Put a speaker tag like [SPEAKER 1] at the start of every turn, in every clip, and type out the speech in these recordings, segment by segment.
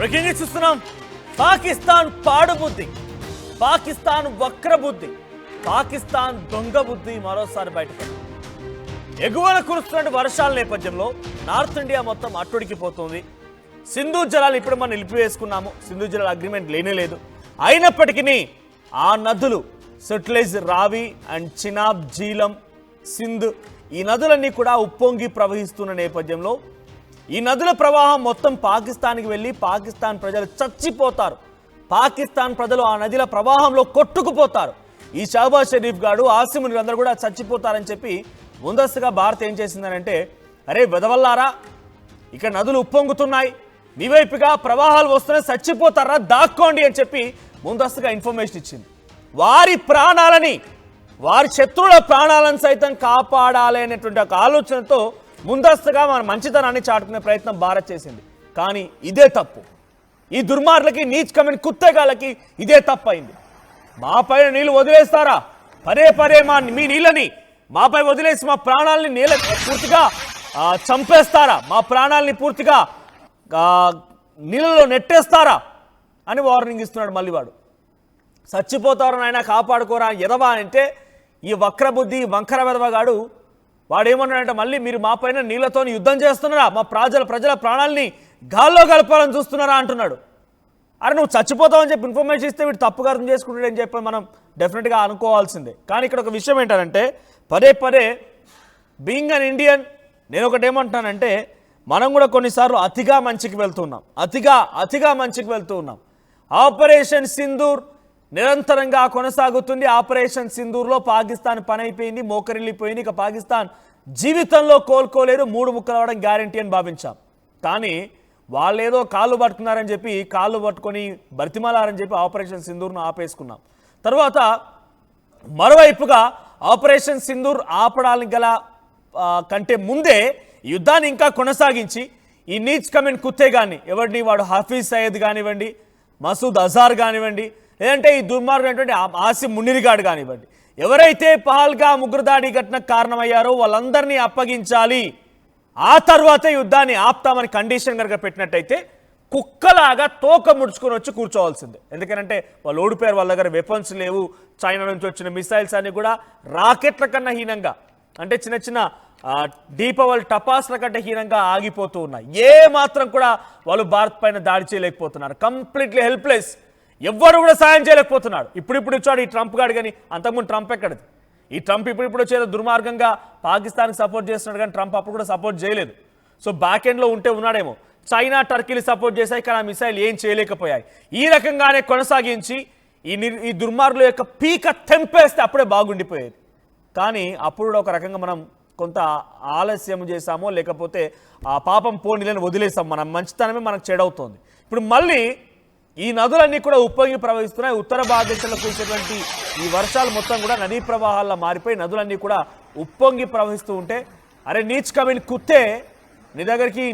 [SPEAKER 1] Breaking news చూస్తున్నాం. పాకిస్తాన్ పాడుబుద్ధి, పాకిస్తాన్ వక్రబుద్ధి, పాకిస్తాన్ దొంగ బుద్ధి మరోసారి బయటపడింది. ఎగువన కురుస్తున్న వర్షాల నేపథ్యంలో నార్త్ ఇండియా మొత్తం అట్టుడికిపోతుంది. సింధు జలాలు ఇప్పుడు మనం నిలిపివేసుకున్నాము. సింధు జలాల అగ్రిమెంట్ లేనేలేదు. అయినప్పటికీ ఆ నదులు సట్లెజ్, రావి అండ్ చినాబ్, జీలం, సింధ్ ఈ నదులన్నీ కూడా ఉప్పొంగి ప్రవహిస్తున్న నేపథ్యంలో ఈ నదుల ప్రవాహం మొత్తం పాకిస్తాన్కి వెళ్ళి పాకిస్తాన్ ప్రజలు చచ్చిపోతారు. పాకిస్తాన్ ప్రజలు ఆ నదుల ప్రవాహంలో కొట్టుకుపోతారు. ఈ షహబాజ్ షరీఫ్ గాడు, ఆసిముని అందరూ కూడా చచ్చిపోతారని చెప్పి ముందస్తుగా భారత్ ఏం చేసిందనంటే, అరే వెదవల్లారా, ఇక్కడ నదులు ఉప్పొంగుతున్నాయి, మీ వైపుగా ప్రవాహాలు వస్తున్నాయి, చచ్చిపోతారా, దాక్కోండి అని చెప్పి ముందస్తుగా ఇన్ఫర్మేషన్ ఇచ్చింది. వారి ప్రాణాలని, వారి శత్రువుల ప్రాణాలను సైతం కాపాడాలి అనేటువంటి ఒక ఆలోచనతో ముందస్తుగా మన మంచితనాన్ని చాటుకునే ప్రయత్నం భారత్ చేసింది. కానీ ఇదే తప్పు. ఈ దుర్మార్లకి, నీచ్ కమిన్ కుత్తేగాళ్ళకి ఇదే తప్పు అయింది. మా పైన నీళ్లు వదిలేస్తారా? పదే పదే మీ నీళ్ళని మాపై వదిలేసి మా ప్రాణాలని నీళ్ళ పూర్తిగా చంపేస్తారా? మా ప్రాణాలని పూర్తిగా నీళ్ళలో నెట్టేస్తారా అని వార్నింగ్ ఇస్తున్నాడు. మళ్ళీ వాడు చచ్చిపోతారు నాయన, కాపాడుకోరా ఎదవా అంటే ఈ వక్రబుద్ధి వంకర వెదవగాడు వాడు ఏమన్నాడంటే, మళ్ళీ మీరు మా పైన నీళ్లతో యుద్ధం చేస్తున్నారా? మా ప్రజల ప్రాణాలని గాల్లో కలపాలని చూస్తున్నారా అంటున్నాడు. అరే నువ్వు చచ్చిపోతావని చెప్పి ఇన్ఫర్మేషన్ ఇస్తే వీడు తప్పుగా అర్థం చేసుకుంటాడని చెప్పి మనం డెఫినెట్గా అనుకోవాల్సిందే. కానీ ఇక్కడ ఒక విషయం ఏంటంటే, పదే పదే బీయింగ్ అన్ ఇండియన్ నేను ఒకటి ఏమంటానంటే, మనం కూడా కొన్నిసార్లు అతిగా మంచికి వెళ్తున్నాం, అతిగా మంచికి వెళ్తూ ఉన్నాం. ఆపరేషన్ సింధూర్ నిరంతరంగా కొనసాగుతుంది. ఆపరేషన్ సింధూర్లో పాకిస్తాన్ పని అయిపోయింది, మోకరిల్లిపోయింది. ఇక పాకిస్తాన్ జీవితంలో కోలుకోలేదు, 3 ముక్కలు అవ్వడం గ్యారంటీ అని భావించాం. కానీ వాళ్ళు ఏదో కాళ్ళు పట్టుకున్నారని చెప్పి కాళ్ళు పట్టుకొని బతిమాలారని చెప్పి ఆపరేషన్ సింధూర్ను ఆపేసుకున్నాం. తర్వాత మరోవైపుగా ఆపరేషన్ సింధూర్ ఆపడానికి గల కంటే ముందే యుద్ధాన్ని ఇంకా కొనసాగించి ఈ నీచ్ కమిన్ కుత్తేగాన్ని, ఎవరిని వాడు హఫీజ్ సయ్యద్ కానివ్వండి, మసూద్ అజార్ కానివ్వండి, లేదంటే ఈ దుర్మార్గమైనటువంటి ఆసిమ్ మునిరిగాడు కానివ్వండి, ఎవరైతే పహల్గామ్ ఉగ్రదాడి ఘటనకు కారణమయ్యారో వాళ్ళందరినీ అప్పగించాలి. ఆ తర్వాత యుద్ధాన్ని ఆపుతామని కండిషన్ కనుక పెట్టినట్టయితే కుక్కలాగా తోక ముడుచుకొని వచ్చి కూర్చోవాల్సిందే. ఎందుకంటే వాళ్ళు ఓడిపోయారు, వాళ్ళ దగ్గర వెపన్స్ లేవు, చైనా నుంచి వచ్చిన మిసైల్స్ అన్ని కూడా రాకెట్ల కన్నా హీనంగా, అంటే చిన్న చిన్న డీపవల్ టపాస్ల కంటే హీనంగా ఆగిపోతూ ఉన్నాయి. ఏ మాత్రం కూడా వాళ్ళు భారత్ పైన దాడి చేయలేకపోతున్నారు. Completely helpless. ఎవ్వరు కూడా సాయం చేయలేకపోతున్నాడు. ఇప్పుడు వచ్చాడు ఈ ట్రంప్ గాడు, కానీ అంతకుముందు ట్రంప్ ఎక్కడది? ఈ ట్రంప్ ఇప్పుడు వచ్చేదో దుర్మార్గంగా పాకిస్తాన్కి సపోర్ట్ చేస్తున్నాడు, కానీ ట్రంప్ అప్పుడు కూడా సపోర్ట్ చేయలేదు. సో బ్యాక్ ఎండ్లో ఉంటే ఉన్నాడేమో. చైనా, టర్కీలు సపోర్ట్ చేశాయి, కానీ ఆ మిసైల్ ఏం చేయలేకపోయాయి. ఈ రకంగానే కొనసాగించి ఈ దుర్మార్గుల యొక్క పీక తెంపేస్తే అప్పుడే బాగుండిపోయేది. కానీ అప్పుడు ఒక రకంగా మనం కొంత ఆలస్యం చేశామో, లేకపోతే ఆ పాపం పోనీలను వదిలేసాం. మన మంచితనమే మనకు చెడవుతోంది. ఇప్పుడు మళ్ళీ ఈ నదులన్నీ కూడా ఉప్పొంగి ప్రవహిస్తున్నాయి. ఉత్తర భారతదేశంలో కురిసేటువంటి ఈ వర్షాలు మొత్తం కూడా నదీ ప్రవాహాల్లో మారిపోయి నదులన్నీ కూడా ఉప్పొంగి ప్రవహిస్తూ ఉంటే, అరే నీచ్ కమిన్ కుత్తే, నీ దగ్గరికి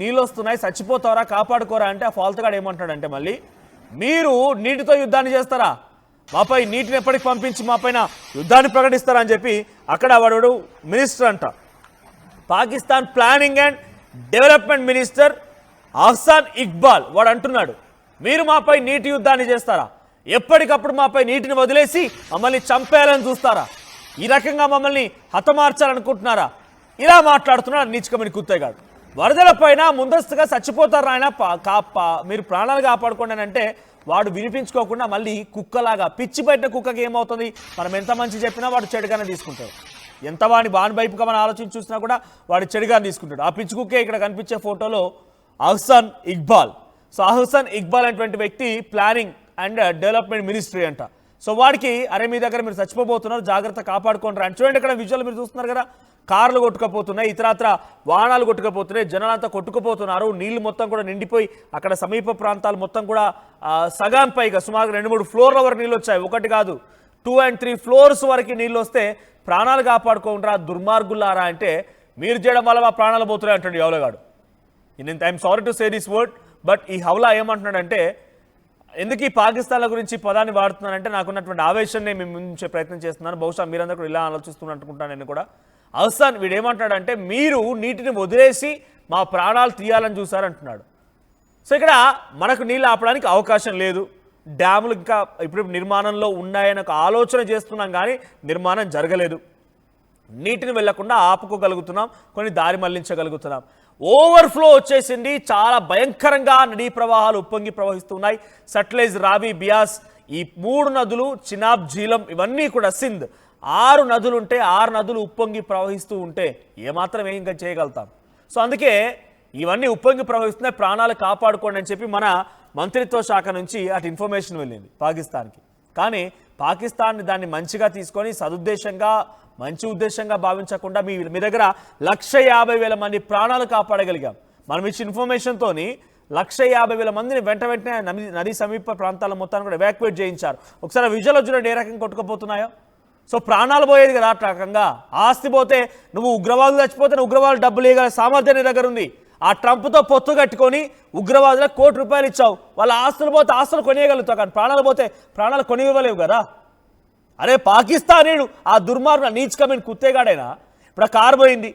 [SPEAKER 1] నీళ్ళు వస్తున్నాయి, చచ్చిపోతారా, కాపాడుకోరా అంటే ఆ ఫాల్తుగాడు ఏమంటాడంటే, మళ్ళీ మీరు నీటితో యుద్ధాన్ని చేస్తారా, మాపై నీటిని ఎప్పటికి పంపించి మా పైన యుద్ధాన్ని ప్రకటిస్తారా అని చెప్పి అక్కడ వాడు మినిస్టర్ అంట, Pakistan planning and development minister Ahsan Iqbal వాడు అంటున్నాడు, మీరు మాపై నీటి యుద్ధాన్ని చేస్తారా, ఎప్పటికప్పుడు మాపై నీటిని వదిలేసి మమ్మల్ని చంపేయాలని చూస్తారా, ఈ రకంగా మమ్మల్ని హతమార్చాలనుకుంటున్నారా, ఇలా మాట్లాడుతున్నాడు నీచ్ కమిన్ కుత్తేగాడు. వరదల పైన ముందస్తుగా చచ్చిపోతారు ఆయన, మీరు ప్రాణాలు కాపాడుకోండి అని అంటే వాడు వినిపించుకోకుండా మళ్ళీ కుక్కలాగా, పిచ్చి పెట్టిన కుక్కకి ఏమవుతుంది, మనం ఎంత మంచి చెప్పినా వాడు చెడుగానే తీసుకుంటాడు. ఎంత వాడిని బాని వైపుగా మనం ఆలోచించి చూసినా కూడా వాడు చెడుగానే తీసుకుంటాడు. ఆ పిచ్చి కుక్కే ఇక్కడ కనిపించే ఫోటోలో అహ్సాన్ ఇక్బాల్. సో అహ్సాన్ ఇక్బాల్ అనేటువంటి వ్యక్తి ప్లానింగ్ అండ్ డెవలప్మెంట్ మినిస్ట్రీ అంట. సో వాడికి, అరే మీ దగ్గర మీరు చచ్చిపోతున్నారు, జాగ్రత్త కాపాడుకోండి అని. చూడండి ఇక్కడ విజువల్ మీరు చూస్తున్నారు కదా, కార్లు కొట్టుకుపోతున్నాయి, ఇతరత్ర వాహనాలు కొట్టుకుపోతున్నాయి, జనాలంతా కొట్టుకుపోతున్నారు. నీళ్లు మొత్తం కూడా నిండిపోయి అక్కడ సమీప ప్రాంతాలు మొత్తం కూడా సగం పైగా సుమారు 2-3 ఫ్లోర్ల వరకు నీళ్ళు వచ్చాయి. ఒకటి కాదు, 2 and 3 ఫ్లోర్స్ వరకు నీళ్ళు వస్తే ప్రాణాలు కాపాడుకోండిరా దుర్మార్గులారా అంటే, మీరు చేయడం వల్ల మా ప్రాణాలు పోతున్నాయి అంటాడు ఎవలగాడు. I'm sorry to say this word, but ఈ హౌలా ఏమంటున్నాడంటే, ఎందుకు ఈ పాకిస్తాన్ల గురించి పదాన్ని వాడుతున్నానంటే, నాకున్నటువంటి ఆవేశాన్ని మేము ముంచే ప్రయత్నం చేస్తున్నాను. బహుశా మీరందరూ కూడా ఇలా ఆలోచిస్తున్నారు అనుకుంటాను నేను కూడా. అహ్సాన్ వీడేమంటాడంటే, మీరు నీటిని వదిలేసి మా ప్రాణాలు తీయాలని చూసారంటున్నాడు. సో ఇక్కడ మనకు నీళ్ళు ఆపడానికి అవకాశం లేదు. డ్యాములు ఇంకా ఇప్పుడు నిర్మాణంలో ఉన్నాయని ఒక ఆలోచన చేస్తున్నాం, కానీ నిర్మాణం జరగలేదు. నీటిని వెళ్లకుండా ఆపుకోగలుగుతున్నాం, కొన్ని దారి మళ్లించగలుగుతున్నాం. ఓవర్ఫ్లో వచ్చేసింది, చాలా భయంకరంగా నదీ ప్రవాహాలు ఉప్పొంగి ప్రవహిస్తున్నాయి. సట్లెజ్, రావి, బియాస్ ఈ 3 నదులు, చినాబ్, జీలం ఇవన్నీ కూడా సింధ్ 6 నదులు ఉంటే 6 నదులు ఉప్పొంగి ప్రవహిస్తూ ఉంటే ఏమాత్రం ఏం ఇంకా చేయగలుగుతాం. సో అందుకే ఇవన్నీ ఉప్పొంగి ప్రవహిస్తున్నాయి, ప్రాణాలు కాపాడుకోండి అని చెప్పి మన మంత్రిత్వ శాఖ నుంచి అటు ఇన్ఫర్మేషన్ వెళ్ళింది పాకిస్తాన్కి. కానీ పాకిస్తాన్ దాన్ని మంచిగా తీసుకొని సదుద్దేశంగా మంచి ఉద్దేశంగా భావించకుండా మీ దగ్గర 150,000 మంది ప్రాణాలు కాపాడగలిగాం. మనం ఇచ్చిన ఇన్ఫర్మేషన్తోని 150,000 మందిని వెంటనే నదీ సమీప ప్రాంతాల మొత్తాన్ని కూడా ఎవాక్యుయేట్ చేయించారు. ఒకసారి విజువల్ చూడండి ఏ రకంగా కొట్టుకుపోతున్నాయో. సో ప్రాణాలు పోయేది కదా అట్లా రకంగా. ఆస్తి పోతే, నువ్వు ఉగ్రవాదులు చచ్చిపోతే ఉగ్రవాదులు డబ్బులు ఇవ్వగల సామర్థ్యం నీ దగ్గర ఉంది. ఆ ట్రంప్తో పొత్తు కట్టుకొని ఉగ్రవాదులకు ₹1 కోటి ఇచ్చావు. వాళ్ళ ఆస్తులు పోతే ఆస్తులు కొనియగలుగుతావు, కానీ ప్రాణాలు పోతే ప్రాణాలు కొనివ్వలేవు కదా. అరే పాకిస్తానీడు ఆ దుర్మార్గుడు నీచ్ కమిన్ కుత్తేగాడైనా ఇప్పుడు ఆ కారు పోయింది.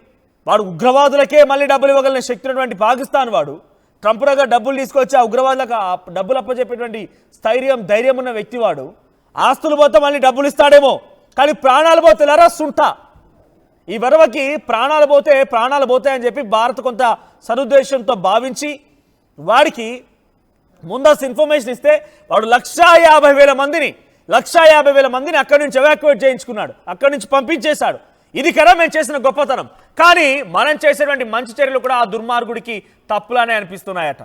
[SPEAKER 1] వాడు ఉగ్రవాదులకే మళ్ళీ డబ్బులు ఇవ్వగలిగిన శక్తి ఉన్నటువంటి పాకిస్తాన్ వాడు ట్రంప్ దగ్గర డబ్బులు తీసుకొచ్చి ఆ ఉగ్రవాదులకు డబ్బులు అప్పచెప్పేటువంటి ధైర్యం ఉన్న వ్యక్తి వాడు. ఆస్తులు పోతే మళ్ళీ డబ్బులు ఇస్తాడేమో, కానీ ప్రాణాలు పోతే లరా సుంటా. ఈ వరవకి ప్రాణాలు పోతాయని చెప్పి భారత్ కొంత సదుద్దేశంతో భావించి వాడికి ముందస్తు ఇన్ఫర్మేషన్ ఇస్తే వాడు 150,000 మందిని అక్కడి నుంచి ఎవాక్యుయేట్ చేయించుకున్నాడు, అక్కడి నుంచి పంపించేశాడు. ఇది కదా మేము చేసిన గొప్పతనం. కానీ మనం చేసేటువంటి మంచి చర్యలు కూడా ఆ దుర్మార్గుడికి తప్పులానే అనిపిస్తున్నాయట.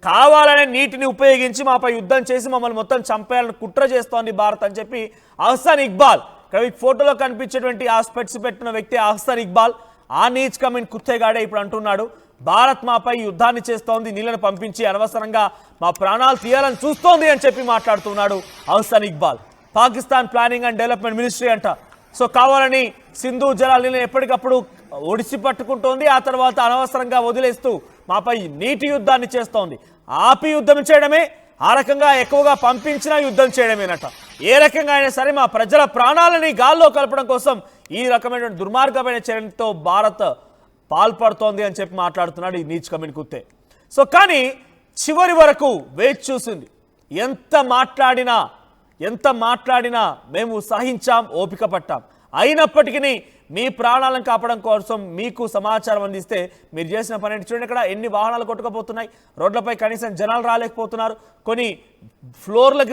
[SPEAKER 1] కావాలనే నీటిని ఉపయోగించి మాపై యుద్ధం చేసి మమ్మల్ని మొత్తం చంపేయాలని కుట్ర చేస్తోంది భారత్ అని చెప్పి అహ్సన్ ఇక్బాల్, ఇక్కడ ఫోటోలో కనిపించేటువంటి ఆ స్పెట్స్ పెట్టిన వ్యక్తి అహ్సన్ ఇక్బాల్, ఆ నీచ్ కమిన్ కుత్తేగాడే ఇప్పుడు అంటున్నాడు భారత్ మాపై యుద్ధాన్ని చేస్తోంది, నీళ్లను పంపించి అనవసరంగా మా ప్రాణాలు తీయాలని చూస్తోంది అని చెప్పి మాట్లాడుతున్నాడు Ahsan Iqbal. Pakistan planning and development ministry అంట. సో కావాలని సింధు జలాలను ఎప్పటికప్పుడు ఒడిసి పట్టుకుంటోంది, ఆ తర్వాత అనవసరంగా వదిలేస్తూ మాపై నీటి యుద్ధాన్ని చేస్తోంది. ఆపి యుద్ధం చేయడమే, ఆ రకంగా ఎక్కువగా పంపించినా యుద్ధం చేయడమేనట. ఏ రకంగా అయినా సరే మా ప్రజల ప్రాణాలని గాల్లో కలపడం కోసం ఈ రకమైన దుర్మార్గమైన చర్యలతో భారత్ పాల్పడుతోంది అని చెప్పి మాట్లాడుతున్నాడు ఈ నీచ్ కమిన్ కుత్తే. సో కానీ చివరి వరకు వేచి చూసింది. ఎంత మాట్లాడినా మేము సహించాం, ఓపిక పట్టాం. అయినప్పటికీ మీ ప్రాణాలను కాపాడడం కోసం మీకు సమాచారం అందిస్తే మీరు చేసిన పని ఏంటి చూడండి. ఇక్కడ ఎన్ని వాహనాలు కొట్టుకుపోతున్నాయి, రోడ్లపై కనీసం జనాలు రాలేకపోతున్నారు. కొన్ని ఫ్లోర్లే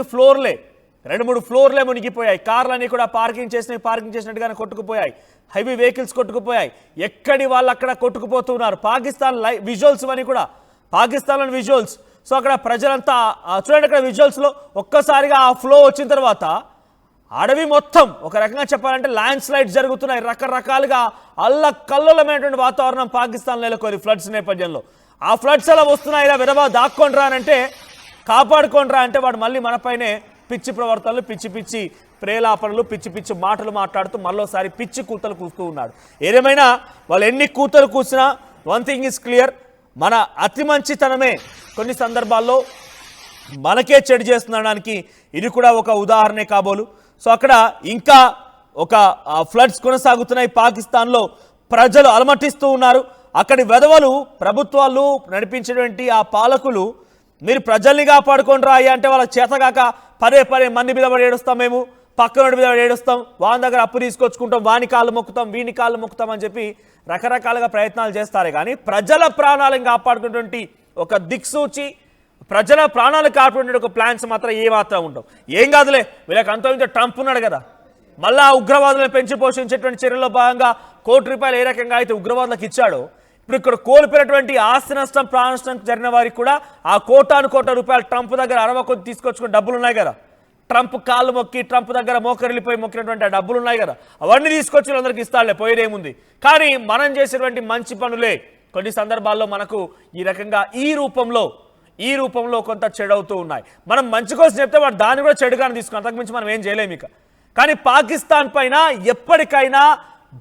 [SPEAKER 1] 2-3 ఫ్లోర్లే మునిగిపోయాయి. కార్లన్నీ కూడా పార్కింగ్ చేసినట్టుగానే కొట్టుకుపోయాయి. హెవీ వెహికల్స్ కొట్టుకుపోయాయి. ఎక్కడి వాళ్ళు అక్కడ కొట్టుకుపోతున్నారు. పాకిస్తాన్ విజువల్స్ అని కూడా పాకిస్తాన్లోని విజువల్స్. సో అక్కడ ప్రజలంతా చూడండి, అక్కడ విజువల్స్లో ఒక్కసారిగా ఆ ఫ్లో వచ్చిన తర్వాత అడవి మొత్తం ఒక రకంగా చెప్పాలంటే ల్యాండ్ స్లైడ్స్ జరుగుతున్నాయి. రకరకాలుగా అల్లకల్లోలమైనటువంటి వాతావరణం పాకిస్తాన్ నెలకొని ఫ్లడ్స్ నేపథ్యంలో. ఆ ఫ్లడ్స్ అలా వస్తున్నాయి, ఇలా విరవా దాక్కొండ్రా అంటే కాపాడుకోండ్రా అంటే వాడు మళ్ళీ మనపైనే పిచ్చి ప్రవర్తనలు, పిచ్చి ప్రేలాపనలు, పిచ్చి మాటలు మాట్లాడుతూ మరోసారి పిచ్చి కూతలు కూస్తూ ఉన్నాడు. ఏదేమైనా వాళ్ళు ఎన్ని కూతలు కూసినా వన్ థింగ్ ఈజ్ క్లియర్, మన అతి మంచితనమే కొన్ని సందర్భాల్లో మనకే చెడు చేస్తుండడానికి ఇది కూడా ఒక ఉదాహరణే కాబోలు. సో అక్కడ ఇంకా ఒక ఫ్లడ్స్ కొనసాగుతున్నాయి. పాకిస్తాన్లో ప్రజలు అలమటిస్తూ ఉన్నారు. అక్కడి వెధవలు, ప్రభుత్వాలు నడిపించేటువంటి ఆ పాలకులు మీరు ప్రజల్ని కాపాడుకోండి రా అంటే వాళ్ళ చేతగాక పదే మంది మీద పడి ఏడుస్తాం, మేము పక్కన మీద ఏడుస్తాం, వాని దగ్గర అప్పు తీసుకొచ్చుకుంటాం, వాని కాళ్ళు మొక్కుతాం, వీని కాళ్ళు మొక్కుతాం అని చెప్పి రకరకాలుగా ప్రయత్నాలు చేస్తారే కానీ ప్రజల ప్రాణాలను కాపాడుకునేటువంటి ఒక దిక్సూచి, ప్రజల ప్రాణాలు కాపాడుకునే ఒక ప్లాన్స్ మాత్రం ఏమాత్రం ఉండవు. ఏం కాదులే వీళ్ళకి అంత ట్రంప్ ఉన్నాడు కదా, మళ్ళా ఉగ్రవాదులను పెంచి పోషించేటువంటి చర్యల్లో భాగంగా ₹1 కోటి ఏ రకంగా అయితే ఉగ్రవాదులకు ఇచ్చాడో, ఇప్పుడు ఇక్కడ కోల్పోయినటువంటి ఆస్తి నష్టం, ప్రాణ నష్టం జరిగిన వారికి కూడా ఆ ₹1,00,00,00,000 ట్రంప్ దగ్గర అరవకొద్ది తీసుకొచ్చుకుని డబ్బులు ఉన్నాయి కదా, ట్రంప్ కాళ్ళు మొక్కి ట్రంప్ దగ్గర మోకరిల్లిపోయి మొక్కినటువంటి ఆ డబ్బులు ఉన్నాయి కదా, అవన్నీ తీసుకొచ్చి అందరికి ఇస్తాడులే, పోయేదేముంది. కానీ మనం చేసేటువంటి మంచి పనులే కొన్ని సందర్భాల్లో మనకు ఈ రకంగా ఈ రూపంలో కొంత చెడవుతూ ఉన్నాయి. మనం మంచి కోసం చెప్తే వాడు దాన్ని కూడా చెడుగానే తీసుకుని అంతకుమించి మనం ఏం చేయలేము ఇక. కానీ పాకిస్తాన్ పైన ఎప్పటికైనా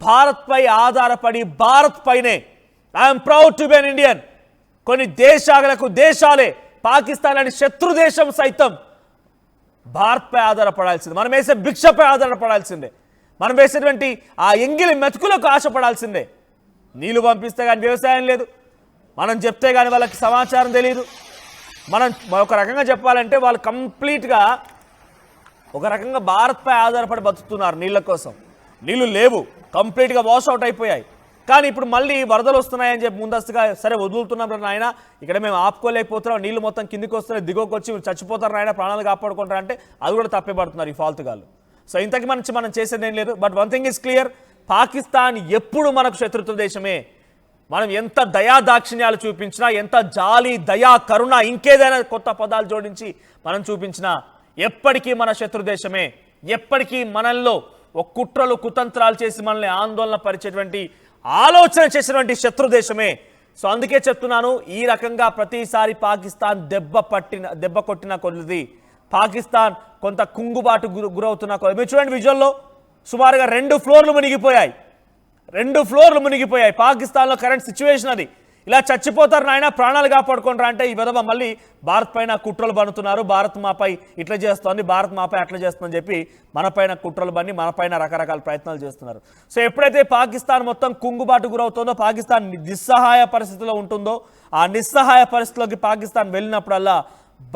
[SPEAKER 1] భారత్పై ఆధారపడి భారత్ పైనే I'm proud to be an Indian. కొన్ని దేశాలే పాకిస్తాన్ అని శత్రు దేశం సైతం భారత్పై ఆధారపడాల్సిందే, మనం వేసే భిక్షపై ఆధారపడాల్సిందే, మనం వేసేటువంటి ఆ ఎంగిలి మెతుకులకు ఆశపడాల్సిందే. నీళ్లు పంపిస్తే కానీ వ్యవసాయం లేదు, మనం చెప్తే కానీ వాళ్ళకి సమాచారం తెలియదు, మనం ఒక రకంగా చెప్పాలంటే వాళ్ళు కంప్లీట్గా ఒక రకంగా భారత్పై ఆధారపడి బతుకుతున్నారు. నీళ్ళ కోసం నీళ్లు లేవు, కంప్లీట్గా వాష్ అవుట్ అయిపోయాయి. కానీ ఇప్పుడు మళ్ళీ వరదలు వస్తున్నాయని చెప్పి ముందస్తుగా సరే వదులుతున్నాం నాయన, ఇక్కడ మేము ఆపుకోలేకపోతున్నాం, నీళ్ళు మొత్తం కిందికి వస్తున్నాయి, దిగువకు వచ్చి చచ్చిపోతారు నాయన, ప్రాణాలు కాపాడుకుంటారు అంటే అది కూడా తప్పే పడుతున్నారు ఈ ఫాల్తుగాళ్ళు. సో ఇంతకు మనం చేసేది ఏం లేదు. But one thing is clear, Pakistan ఎప్పుడు మనకు శత్రుత్వ దేశమే. మనం ఎంత దయా దాక్షిణ్యాలు చూపించినా, ఎంత జాలి దయా కరుణ ఇంకేదైనా కొత్త పదాలు జోడించి మనం చూపించినా ఎప్పటికీ మన శత్రు దేశమే. ఎప్పటికీ మనల్లో ఒక కుట్రలు కుతంత్రాలు చేసి మనల్ని ఆందోళన పరిచేటువంటి ఆలోచన చేసినటువంటి శత్రు దేశమే. సో అందుకే చెప్తున్నాను, ఈ రకంగా ప్రతిసారి పాకిస్తాన్ దెబ్బ కొట్టిన కొద్ది పాకిస్తాన్ కొంత కుంగుబాటు గురవుతున్న కొద్ది. మీరు చూడండి విజువల్లో సుమారుగా 2 ఫ్లోర్లు మునిగిపోయాయి. 2 ఫ్లోర్లు మునిగిపోయాయి. పాకిస్తాన్లో కరెంట్ సిచ్యువేషన్ అది. ఇలా చచ్చిపోతారు నాయన, ప్రాణాలు కాపాడుకుంటారా అంటే ఈ విధంగా మళ్ళీ భారత్ పైన కుట్రలు బన్నుతున్నారు. భారత్ మాపై ఇట్లా చేస్తోంది, భారత్ మాపై అట్లా చేస్తుందని చెప్పి మన పైన కుట్రలు బన్ని మన పైన రకరకాల ప్రయత్నాలు చేస్తున్నారు. సో ఎప్పుడైతే పాకిస్తాన్ మొత్తం కుంగుబాటు గురవుతుందో, పాకిస్తాన్ నిస్సహాయ పరిస్థితిలో ఉంటుందో, ఆ నిస్సహాయ పరిస్థితిలోకి పాకిస్తాన్ వెళ్ళినప్పుడల్లా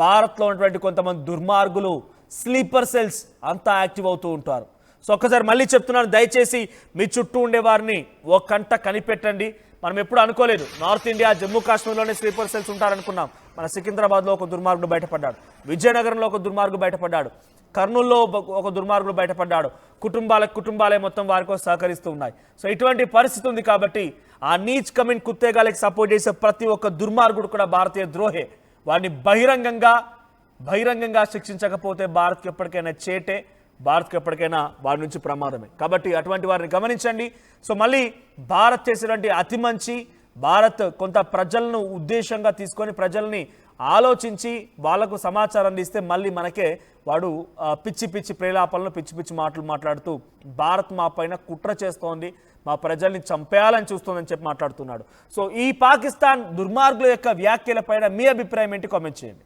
[SPEAKER 1] భారత్లో ఉన్నటువంటి కొంతమంది దుర్మార్గులు స్లీపర్ సెల్స్ అంతా యాక్టివ్ అవుతూ ఉంటారు. సో ఒక్కసారి మళ్ళీ చెప్తున్నాను, దయచేసి మీ చుట్టూ ఉండే వారిని ఒక కంట కనిపెట్టండి. మనం ఎప్పుడు అనుకోలేదు నార్త్ ఇండియా జమ్మూ కాశ్మీర్లోనే స్లీపర్ సెల్స్ ఉంటారనుకున్నాం. మన సికింద్రాబాద్లో ఒక దుర్మార్గుడు బయటపడ్డాడు, విజయనగరంలో ఒక దుర్మార్గుడు బయటపడ్డాడు, కర్నూల్లో ఒక దుర్మార్గుడు బయటపడ్డాడు. కుటుంబాలే మొత్తం వారికోసం సహకరిస్తూ ఉన్నాయి. సో ఇటువంటి పరిస్థితి ఉంది కాబట్టి ఆ నీచ్ కమిన్ కుత్తేగాలకి సపోర్ట్ చేసే ప్రతి ఒక్క దుర్మార్గుడు కూడా భారతీయ ద్రోహే. వారిని బహిరంగంగా శిక్షించకపోతే భారత్కి ఎప్పటికైనా చేటే, భారత్కి ఎప్పటికైనా వారి నుంచి ప్రమాదమే. కాబట్టి అటువంటి వారిని గమనించండి. సో మళ్ళీ భారత్ చేసినటువంటి అతి మంచి, భారత్ కొంత ప్రజలను ఉద్దేశంగా తీసుకొని ప్రజల్ని ఆలోచించి వాళ్లకు సమాచారం అందిస్తే మళ్ళీ మనకే వాడు పిచ్చి ప్రేలాపనలు పిచ్చి మాటలు మాట్లాడుతూ భారత్ మా పైన కుట్ర చేస్తోంది, మా ప్రజల్ని చంపేయాలని చూస్తోందని చెప్పి మాట్లాడుతున్నాడు. సో ఈ పాకిస్తాన్ దుర్మార్గుల యొక్క వ్యాఖ్యల పైన మీ అభిప్రాయం ఏంటి? కామెంట్ చేయండి.